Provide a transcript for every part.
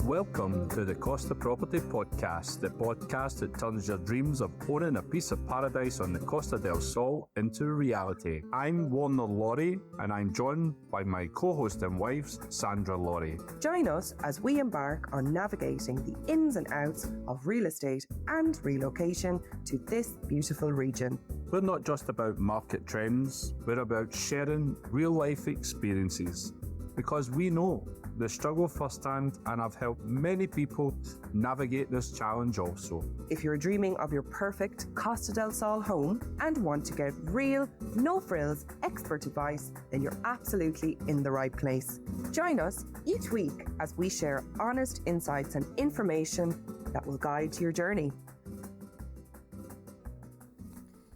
Welcome to the Costa Property Podcast, the podcast that turns your dreams of owning a piece of paradise on the Costa del Sol into reality. I'm Warner Laurie, and I'm joined by my co-host and wives, Sandra Laurie. Join us as we embark on navigating the ins and outs of real estate and relocation to this beautiful region. We're not just about market trends, we're about sharing real-life experiences. Because we know the struggle firsthand, and I've helped many people navigate this challenge also. If you're dreaming of your perfect Costa del Sol home and want to get real, no-frills, expert advice, then you're absolutely in the right place. Join us each week as we share honest insights and information that will guide your journey.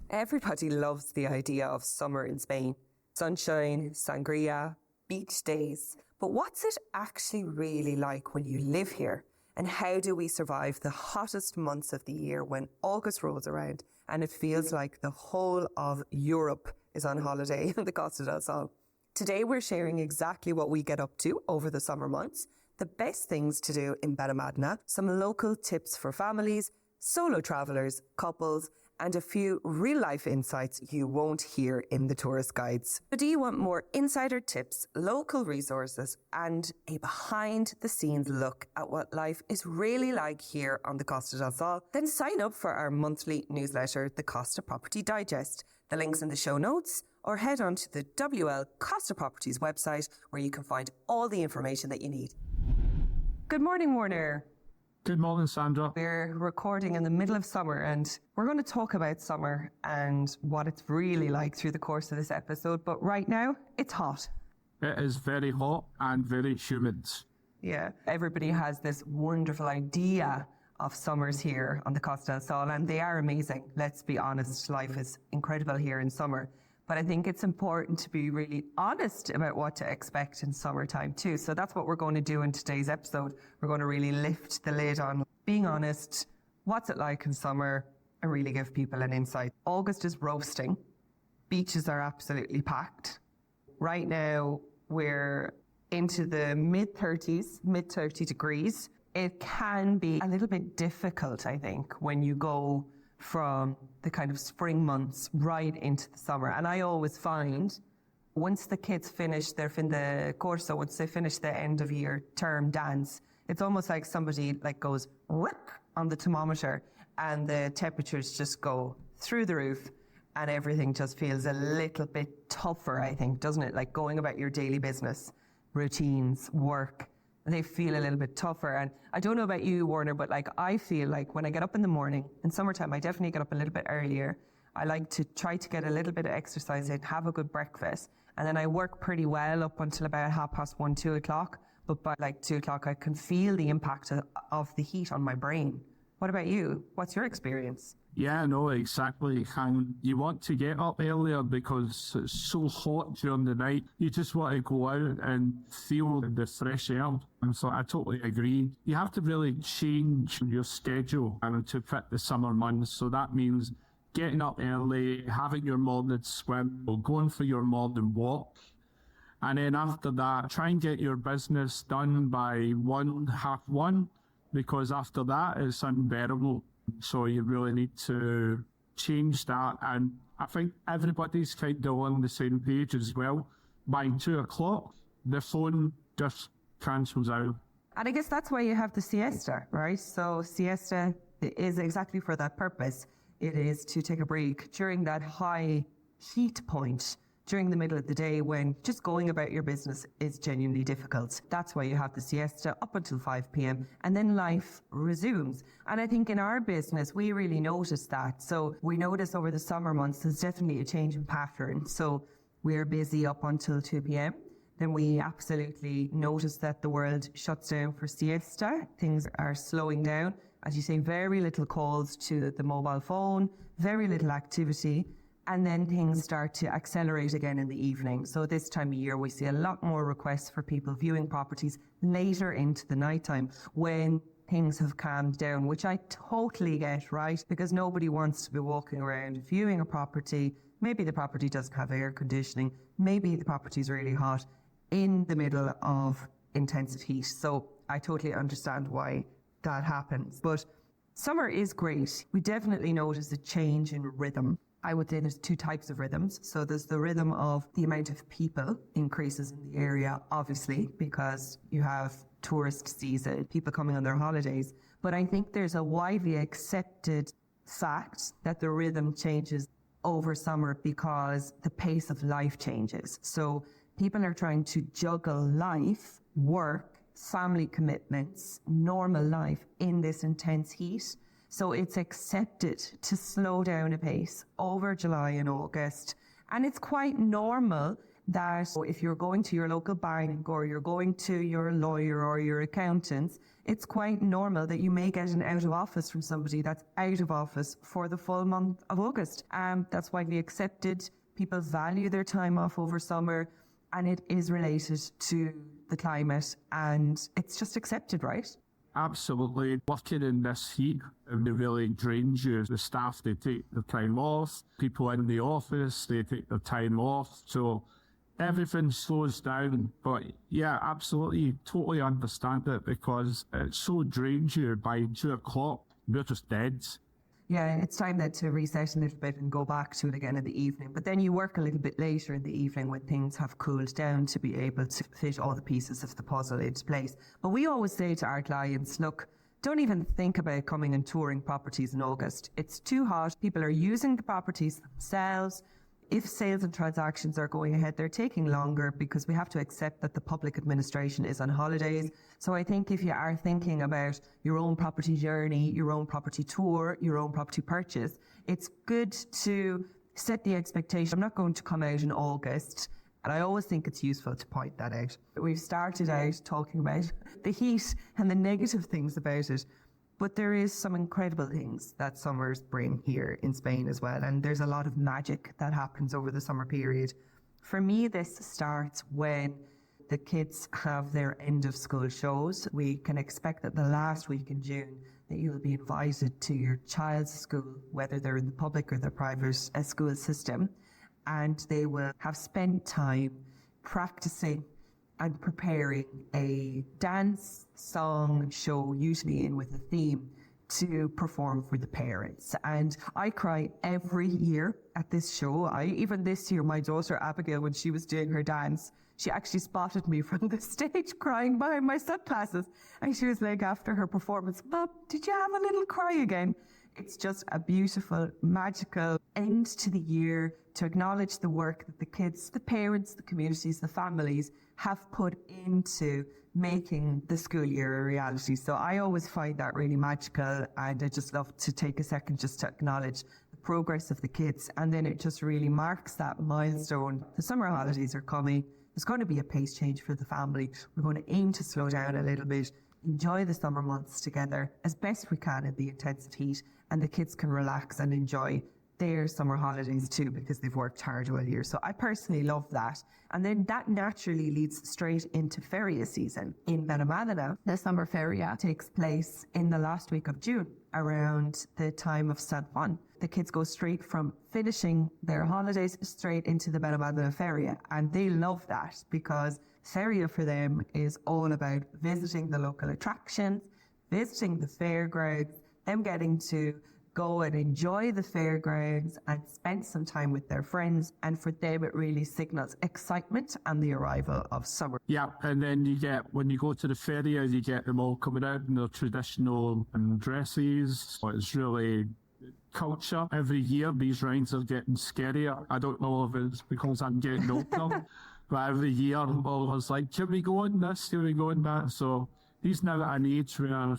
Everybody loves the idea of summer in Spain. Sunshine, sangria, beach days. But what's it actually really like when you live here? And how do we survive the hottest months of the year when August rolls around and it feels like the whole of Europe is on holiday in the Costa del Sol? Today we're sharing exactly what we get up to over the summer months, the best things to do in Benalmádena, some local tips for families, solo travellers, couples, and a few real-life insights you won't hear in the tourist guides. So do you want more insider tips, local resources, and a behind-the-scenes look at what life is really like here on the Costa del Sol? Then sign up for our monthly newsletter, the Costa Property Digest. The link's in the show notes, or head on to the WL Costa Properties website, where you can find all the information that you need. Good morning, Warner. Good morning, Sandra. We're recording in the middle of summer, and we're going to talk about summer and what it's really like through the course of this episode. But right now, it's hot. It is very hot and very humid. Yeah, everybody has this wonderful idea of summers here on the Costa del Sol, and they are amazing. Let's be honest, life is incredible here in summer. But I think it's important to be really honest about what to expect in summertime too. So that's what we're going to do in today's episode. We're going to really lift the lid on being honest, what's it like in summer, and really give people an insight. August is roasting. Beaches are absolutely packed. Right now, we're into the mid 30 degrees. It can be a little bit difficult, I think, when you go from the kind of spring months right into the summer. And I always find once the kids finish their fin de corso, once they finish the end of year term dance, it's almost like somebody like goes whoop on the thermometer and the temperatures just go through the roof and everything just feels a little bit tougher, I think, doesn't it? Like going about your daily business, routines, work, they feel a little bit tougher. And I don't know about you, Warner, but like I feel like when I get up in the morning, in summertime, I definitely get up a little bit earlier. I like to try to get a little bit of exercise in, have a good breakfast. And then I work pretty well up until about 1:30, 2 o'clock. But by like 2 o'clock, I can feel the impact of the heat on my brain. What about you? What's your experience? Yeah, no, exactly. And you want to get up earlier because it's so hot during the night. You just want to go out and feel the fresh air. And so I totally agree. You have to really change your schedule to fit the summer months. So that means getting up early, having your morning swim, or going for your morning walk. And then after that, try and get your business done by 1:30, because after that it's unbearable. So you really need to change that. And I think everybody's kind of on the same page as well. By 2 o'clock, the phone just cancels out. And I guess that's why you have the siesta, right? So siesta is exactly for that purpose. It is to take a break during that high heat point, during the middle of the day when just going about your business is genuinely difficult. That's why you have the siesta up until 5 p.m. and then life resumes. And I think in our business, we really notice that. So we notice over the summer months, there's definitely a change in pattern. So we're busy up until 2 p.m. Then we absolutely notice that the world shuts down for siesta. Things are slowing down. As you say, very little calls to the mobile phone, very little activity. And then things start to accelerate again in the evening. So this time of year, we see a lot more requests for people viewing properties later into the nighttime when things have calmed down, which I totally get, right? Because nobody wants to be walking around viewing a property. Maybe the property doesn't have air conditioning. Maybe the property is really hot in the middle of intensive heat. So I totally understand why that happens. But summer is great. We definitely notice a change in rhythm. I would say there's two types of rhythms. So there's the rhythm of the amount of people increases in the area, obviously, because you have tourist season, people coming on their holidays. But I think there's a widely accepted fact that the rhythm changes over summer because the pace of life changes. So people are trying to juggle life, work, family commitments, normal life in this intense heat. So it's accepted to slow down a pace over July and August. And it's quite normal that if you're going to your local bank or you're going to your lawyer or your accountant, it's quite normal that you may get an out of office from somebody that's out of office for the full month of August. That's widely accepted. People value their time off over summer, and it is related to the climate, and it's just accepted, right? Absolutely. Working in this heat, it really drains you. The staff, they take their time off. People in the office, they take their time off. So everything slows down. But yeah, absolutely, totally understand it because it so drains you. By 2 o'clock, we're just dead. Yeah, it's time then to reset a little bit and go back to it again in the evening. But then you work a little bit later in the evening when things have cooled down to be able to fit all the pieces of the puzzle into place. But we always say to our clients, look, don't even think about coming and touring properties in August. It's too hot. People are using the properties themselves. If sales and transactions are going ahead, they're taking longer because we have to accept that the public administration is on holidays. So I think if you are thinking about your own property journey, your own property tour, your own property purchase, it's good to set the expectation. I'm not going to come out in August. And I always think it's useful to point that out. We've started out talking about the heat and the negative things about it. But there is some incredible things that summers bring here in Spain as well. And there's a lot of magic that happens over the summer period. For me, this starts when the kids have their end of school shows. We can expect that the last week in June that you will be invited to your child's school, whether they're in the public or the private school system. And they will have spent time practicing and preparing a dance, song, show, usually in with a theme, to perform for the parents. And I cry every year at this show. Even this year, my daughter Abigail, when she was doing her dance, she actually spotted me from the stage crying behind my sunglasses. And she was like, after her performance, Mom, did you have a little cry again? It's just a beautiful, magical end to the year to acknowledge the work that the kids, the parents, the communities, the families have put into making the school year a reality. So I always find that really magical, and I just love to take a second just to acknowledge the progress of the kids. And then it just really marks that milestone. The summer holidays are coming. There's going to be a pace change for the family. We're going to aim to slow down a little bit, enjoy the summer months together as best we can in the intensive heat, and the kids can relax and enjoy their summer holidays too, because they've worked hard all year. So I personally love that. And then that naturally leads straight into feria season. In Benalmádena, the summer feria takes place in the last week of June, around the time of San Juan. The kids go straight from finishing their holidays straight into the Benalmádena feria. And they love that because feria for them is all about visiting the local attractions, visiting the fairgrounds, them getting to go and enjoy the fairgrounds and spend some time with their friends. And for them, it really signals excitement and the arrival of summer. Yeah, and then you get, when you go to the feria, you get them all coming out in their traditional dresses. So it's really culture. Every year, these rides are getting scarier. I don't know if it's because I'm getting older, but every year, I was like, can we go on this? Can we go on that? So he's now at an age where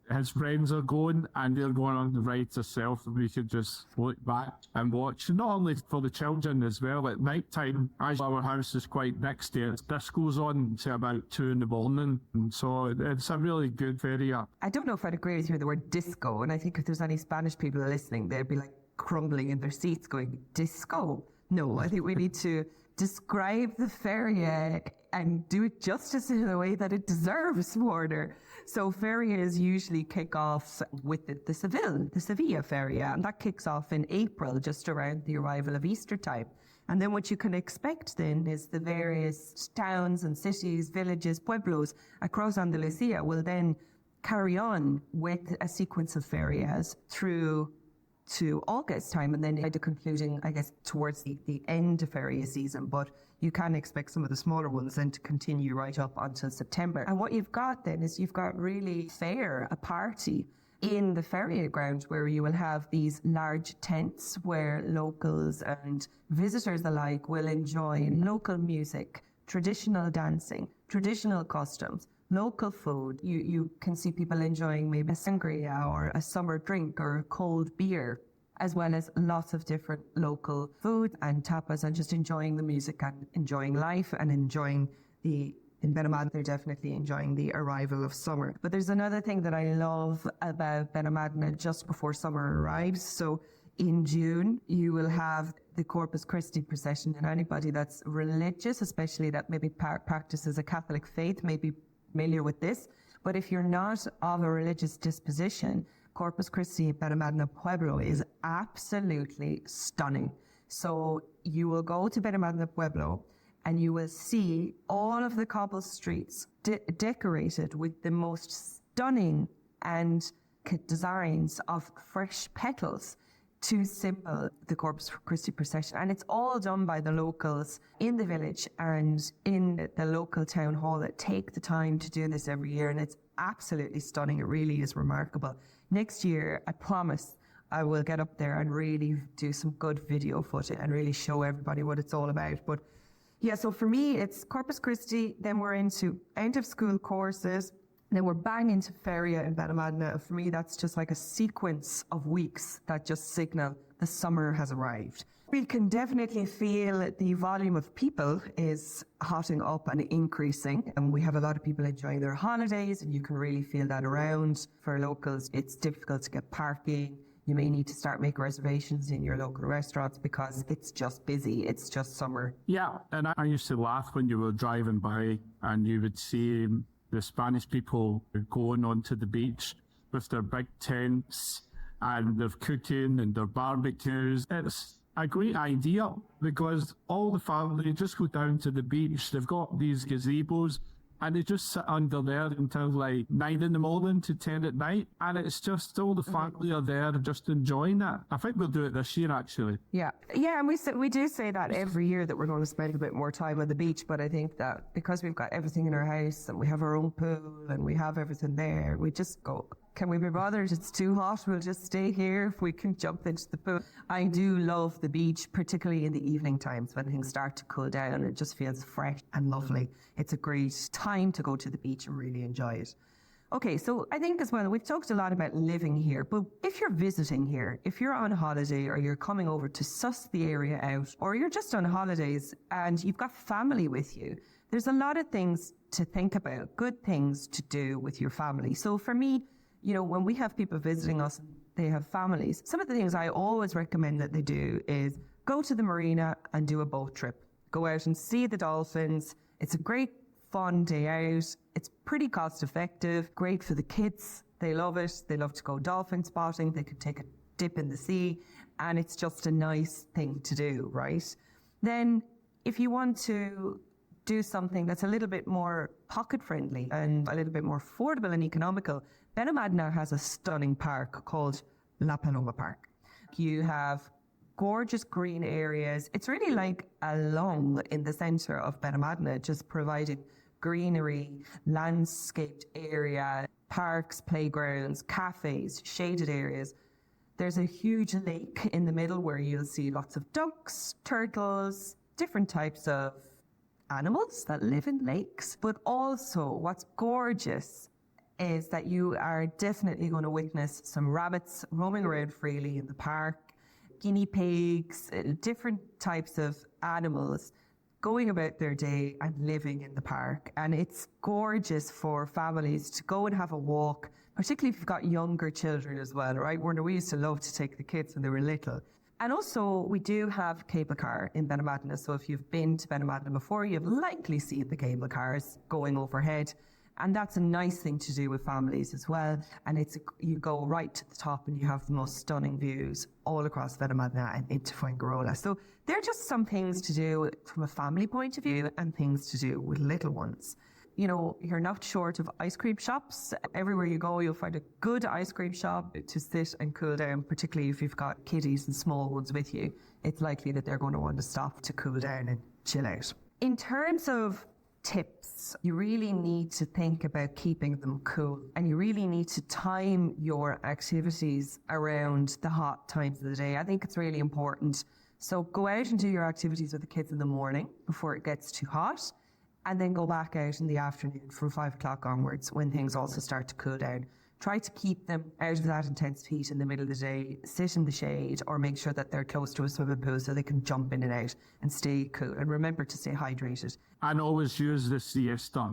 his friends are going and they're going on the rides itself, and we could just look back and watch. Not only for the children as well, at night time, as our house is quite next to it, this goes on to about 2 a.m. And so it's a really good feria. I don't know if I'd agree with you with the word disco, and I think if there's any Spanish people listening, they'd be like crumbling in their seats going, disco? No, I think we need to describe the feria and do it justice in a way that it deserves, Warner. So ferias usually kick off with the Sevilla feria, and that kicks off in April, just around the arrival of Easter time. And then what you can expect then is the various towns and cities, villages, pueblos across Andalusia will then carry on with a sequence of ferias through to August time, and then the concluding, I guess, towards the end of feria season. But you can expect some of the smaller ones then to continue right up until September. And what you've got then is you've got really a party in the feria ground where you will have these large tents where locals and visitors alike will enjoy local music, traditional dancing, traditional customs, local food. You can see people enjoying maybe a sangria or a summer drink or a cold beer, as well as lots of different local food and tapas, and just enjoying the music and enjoying life and enjoying in Benalmádena, they're definitely enjoying the arrival of summer. But there's another thing that I love about Benalmádena just before summer arrives. So in June, you will have the Corpus Christi procession, and anybody that's religious, especially that maybe practices a Catholic faith, may be familiar with this. But if you're not of a religious disposition, Corpus Christi Benalmádena Pueblo is absolutely stunning. So you will go to Benalmádena Pueblo and you will see all of the cobble streets decorated with the most stunning and designs of fresh petals to symbol the Corpus Christi procession. And it's all done by the locals in the village and in the local town hall that take the time to do this every year. And it's absolutely stunning. It really is remarkable. Next year, I promise I will get up there and really do some good video footage and really show everybody what it's all about. But yeah, so for me, it's Corpus Christi, then we're into end of school courses, then we're bang into feria in Benalmádena. For me, that's just like a sequence of weeks that just signal the summer has arrived. We can definitely feel the volume of people is hotting up and increasing, and we have a lot of people enjoying their holidays, and you can really feel that around. For locals, it's difficult to get parking. You may need to start making reservations in your local restaurants because it's just busy. It's just summer. Yeah, and I used to laugh when you were driving by and you would see the Spanish people going onto the beach with their big tents and their cooking and their barbecues. It's a great idea because all the family just go down to the beach. They've got these gazebos and they just sit under there until like 9 in the morning to 10 at night. And it's just all the family are there just enjoying that. I think we'll do it this year, actually. Yeah. Yeah, and we do say that every year that we're going to spend a bit more time on the beach. But I think that because we've got everything in our house and we have our own pool and we have everything there, we just go, can we be bothered? It's too hot. We'll just stay here if we can jump into the pool. I do love the beach, particularly in the evening times when things start to cool down. It just feels fresh and lovely. It's a great time to go to the beach and really enjoy it. Okay, so I think as well, we've talked a lot about living here, but if you're visiting here, if you're on holiday or you're coming over to suss the area out, or you're just on holidays and you've got family with you, there's a lot of things to think about, good things to do with your family. So for me, you know, when we have people visiting us, they have families, some of the things I always recommend that they do is go to the marina and do a boat trip. Go out and see the dolphins. It's a great fun day out. It's pretty cost effective, great for the kids. They love it. They love to go dolphin spotting. They could take a dip in the sea, and it's just a nice thing to do, right? Then if you want to do something that's a little bit more pocket friendly and a little bit more affordable and economical, Benalmádena has a stunning park called La Paloma Park. You have gorgeous green areas. It's really like a lawn in the centre of Benalmádena, just providing greenery, landscaped area, parks, playgrounds, cafes, shaded areas. There's a huge lake in the middle where you'll see lots of ducks, turtles, different types of animals that live in lakes. But also what's gorgeous is that you are definitely going to witness some rabbits roaming around freely in the park, guinea pigs, different types of animals going about their day and living in the park. And it's gorgeous for families to go and have a walk, particularly if you've got younger children as well, right? We used to love to take the kids when they were little. And also, we do have cable car in Benalmádena. So if you've been to Benalmádena before, you've likely seen the cable cars going overhead. And that's a nice thing to do with families as well. And you go right to the top and you have the most stunning views all across Benalmádena and into Fuengirola. So they're just some things to do from a family point of view and things to do with little ones. You know, you're not short of ice cream shops. Everywhere you go, you'll find a good ice cream shop to sit and cool down, particularly if you've got kiddies and small ones with you. It's likely that they're going to want to stop to cool down and chill out. In terms of tips, you really need to think about keeping them cool, and you really need to time your activities around the hot times of the day. I think it's really important. So go out and do your activities with the kids in the morning before it gets too hot, and then go back out in the afternoon from 5 o'clock onwards when things also start to cool down. Try to keep them out of that intense heat in the middle of the day. Sit in the shade or make sure that they're close to a swimming pool so they can jump in and out and stay cool. And remember to stay hydrated. And always use the siesta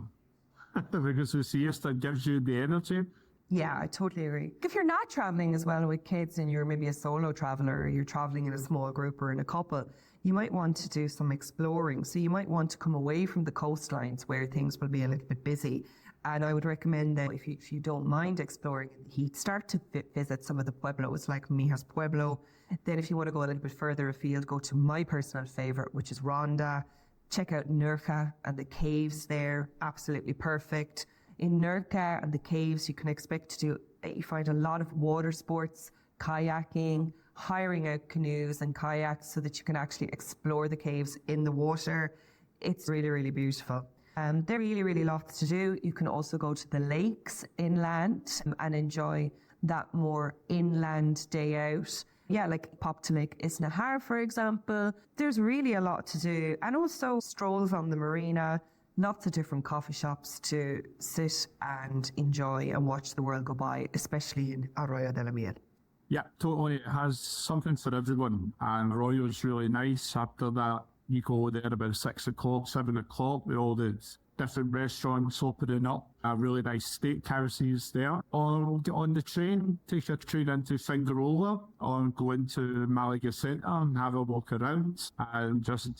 because the siesta gives you the energy. Yeah, I totally agree. If you're not traveling as well with kids and you're maybe a solo traveler or you're traveling in a small group or in a couple, you might want to do some exploring. So you might want to come away from the coastlines where things will be a little bit busy. And I would recommend that if you don't mind exploring in the heat, start to visit some of the pueblos like Mijas Pueblo. Then if you want to go a little bit further afield, go to my personal favorite, which is Ronda. Check out Nurka and the caves there. Absolutely perfect. In Nurka and the caves, you can expect to do, you find a lot of water sports, kayaking, hiring out canoes and kayaks so that you can actually explore the caves in the water. It's really, really beautiful. There are really, really lots to do. You can also go to the lakes inland and enjoy that more inland day out. Yeah, like pop to Lake Isnahar, for example. There's really a lot to do. And also strolls on the marina, lots of different coffee shops to sit and enjoy and watch the world go by, especially in Arroyo de la Miel. Yeah, totally. It has something for everyone. And Arroyo's really nice. After that, you go there about 6 o'clock, 7 o'clock, with all the different restaurants opening up. Really nice steakhouses there. Or get on the train, take a train into Fuengirola, or go into Malaga Centre and have a walk around and just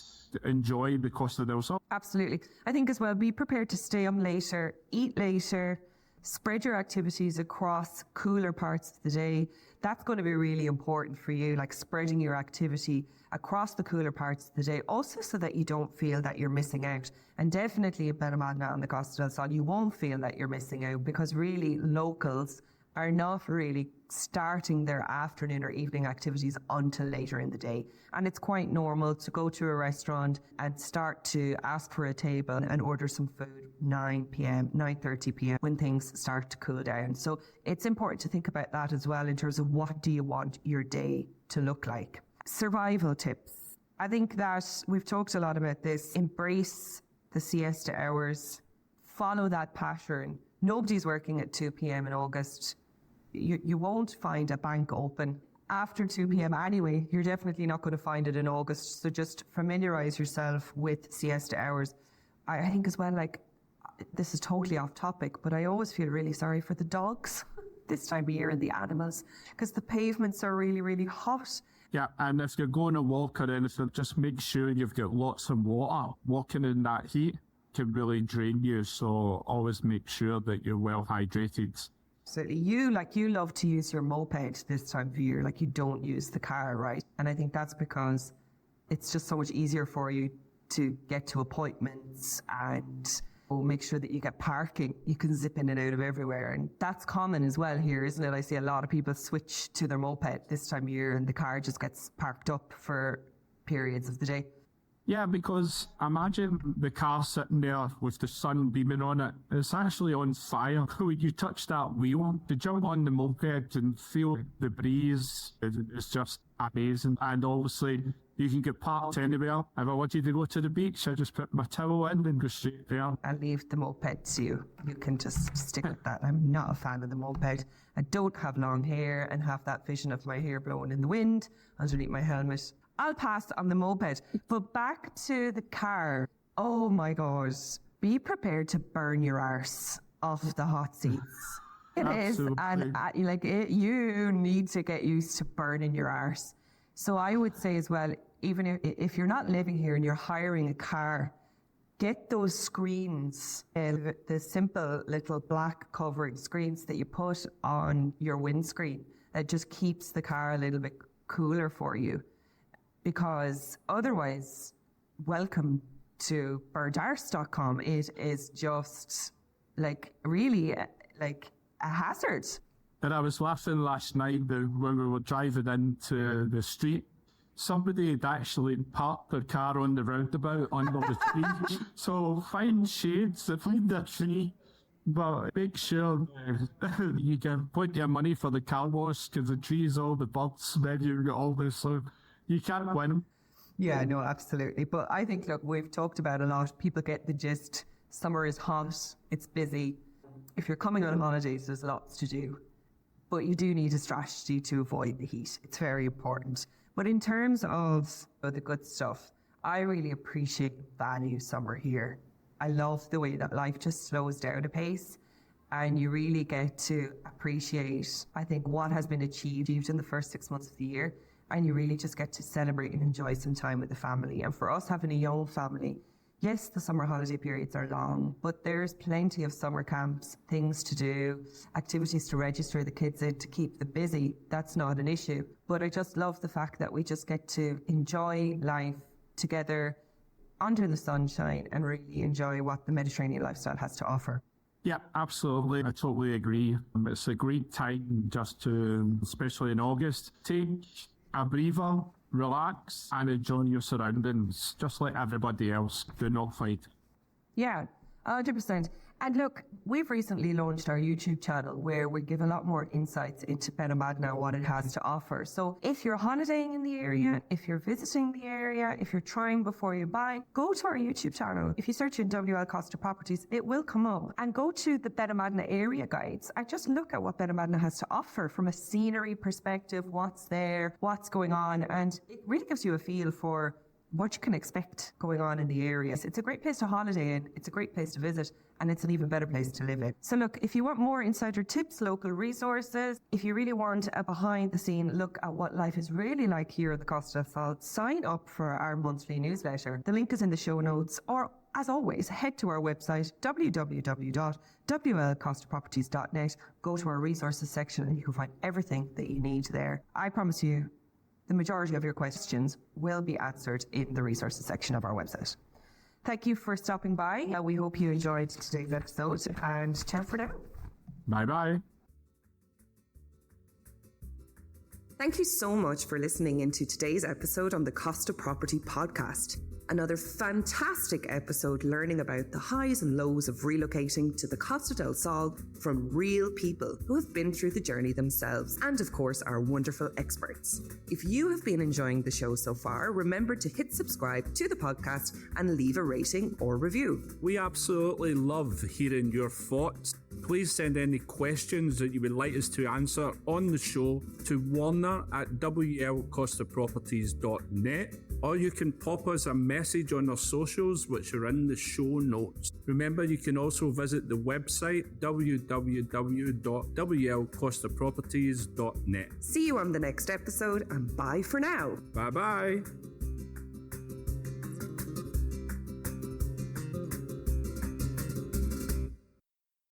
enjoy the Costa del Sol. Absolutely. I think as well, be prepared to stay up later, eat later, spread your activities across cooler parts of the day. That's going to be really important for you, like spreading your activity across the cooler parts of the day, also so that you don't feel that you're missing out. And definitely in Benalmádena and the Costa del Sol, you won't feel that you're missing out because really locals are not really starting their afternoon or evening activities until later in the day. And it's quite normal to go to a restaurant and start to ask for a table and order some food 9 p.m., 9:30 p.m. when things start to cool down. So it's important to think about that as well in terms of what do you want your day to look like. Survival tips. I think that we've talked a lot about this. Embrace the siesta hours. Follow that pattern. Nobody's working at 2 p.m. in August. You won't find a bank open after 2 p.m. anyway. You're definitely not going to find it in August. So just familiarize yourself with siesta hours. I think as well, like, this is totally off topic, but I always feel really sorry for the dogs this time of year and the animals because the pavements are really, really hot. Yeah, and if you're going to walk or anything, just make sure you've got lots of water. Walking in that heat can really drain you, so always make sure that you're well hydrated. Absolutely. You love to use your moped this time of year, like you don't use the car, right? And I think that's because it's just so much easier for you to get to appointments and make sure that you get parking. You can zip in and out of everywhere. And that's common as well here, isn't it? I see a lot of people switch to their moped this time of year and the car just gets parked up for periods of the day. Yeah, because imagine the car sitting there with the sun beaming on it. It's actually on fire. When you touch that wheel, to jump on the moped and feel the breeze is just amazing. And obviously, you can get parked anywhere. If I wanted to go to the beach, I just put my towel in and go straight there. I'll leave the moped to you. You can just stick with that. I'm not a fan of the moped. I don't have long hair and have that vision of my hair blowing in the wind underneath my helmet. I'll pass on the moped. But back to the car. Oh my God. Be prepared to burn your arse off the hot seats. It Absolutely. is. And you need to get used to burning your arse. So I would say as well, even if you're not living here and you're hiring a car, get those screens, the simple little black covered screens that you put on your windscreen that just keeps the car a little bit cooler for you. Because otherwise, welcome to burdarse.com. It is just really like a hazard. And I was laughing last night when we were driving into the street. Somebody had actually parked their car on the roundabout under the tree. So find shades, find a tree, but make sure you can put your money for the car wash, because the trees, all the bugs, then you've got all this, so you can't win them. Yeah, no, absolutely. But I think, look, we've talked about a lot. People get the gist. Summer is hot. It's busy. If you're coming on holidays, there's lots to do. But you do need a strategy to avoid the heat. It's very important. But in terms of the good stuff, I really appreciate the value summer here. I love the way that life just slows down a pace, and you really get to appreciate, I think, what has been achieved in the first 6 months of the year. And you really just get to celebrate and enjoy some time with the family. And for us, having a young family, yes, the summer holiday periods are long, but there's plenty of summer camps, things to do, activities to register the kids in to keep them busy. That's not an issue. But I just love the fact that we just get to enjoy life together under the sunshine and really enjoy what the Mediterranean lifestyle has to offer. Yeah, absolutely. I totally agree. It's a great time just to, especially in August, take a breather, relax, and enjoy your surroundings, just like everybody else. Do not fight. Yeah, 100%. And look, we've recently launched our YouTube channel where we give a lot more insights into Benalmádena and what it has to offer. So if you're holidaying in the area, if you're visiting the area, if you're trying before you buy, go to our YouTube channel. If you search in WL Costa Properties, it will come up. And go to the Benalmádena area guides and just look at what Benalmádena has to offer from a scenery perspective, what's there, what's going on. And it really gives you a feel for what you can expect going on in the area. It's a great place to holiday in, it's a great place to visit, and it's an even better place to live in. So look, if you want more insider tips, local resources, if you really want a behind the scene look at what life is really like here at the Costa del Sol, sign up for our monthly newsletter. The link is in the show notes, or as always, head to our website, www.wlcostaproperties.net, go to our resources section and you can find everything that you need there. I promise you, the majority of your questions will be answered in the resources section of our website. Thank you for stopping by. We hope you enjoyed today's episode, and ciao for now. Bye-bye. Thank you so much for listening into today's episode on the Costa Property Podcast. Another fantastic episode learning about the highs and lows of relocating to the Costa del Sol from real people who have been through the journey themselves, and of course our wonderful experts. If you have been enjoying the show so far, remember to hit subscribe to the podcast and leave a rating or review. We absolutely love hearing your thoughts. Please send any questions that you would like us to answer on the show to warner@wlcostaproperties.net, or you can pop us a message on our socials, which are in the show notes. Remember, you can also visit the website www.wlcostaproperties.net. See you on the next episode, and bye for now. Bye-bye.